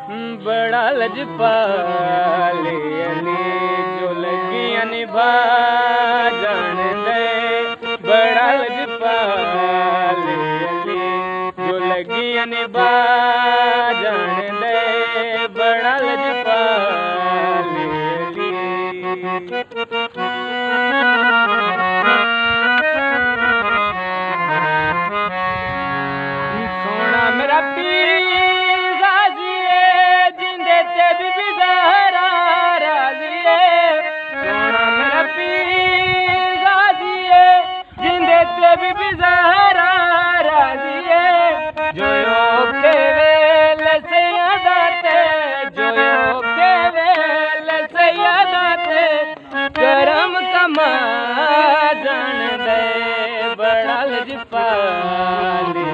बड़ा लजपाली अली जो लगियां निभा जान दे। बड़ा लजपाली अली जो लगियां निभा जान दे। बड़ा लजपाली अली। सोना मेरा पीर गाजिए जिंदे ते बीबी ज़हरा राज़िए। सोना मेरा पीर गाजिए जिंदे ते बीबी ज़हरा राज़िए। जोयो के वेल सैयदाते जोयो के वेल सैयदाते करम कमा जान दे। बड़ा लजपाली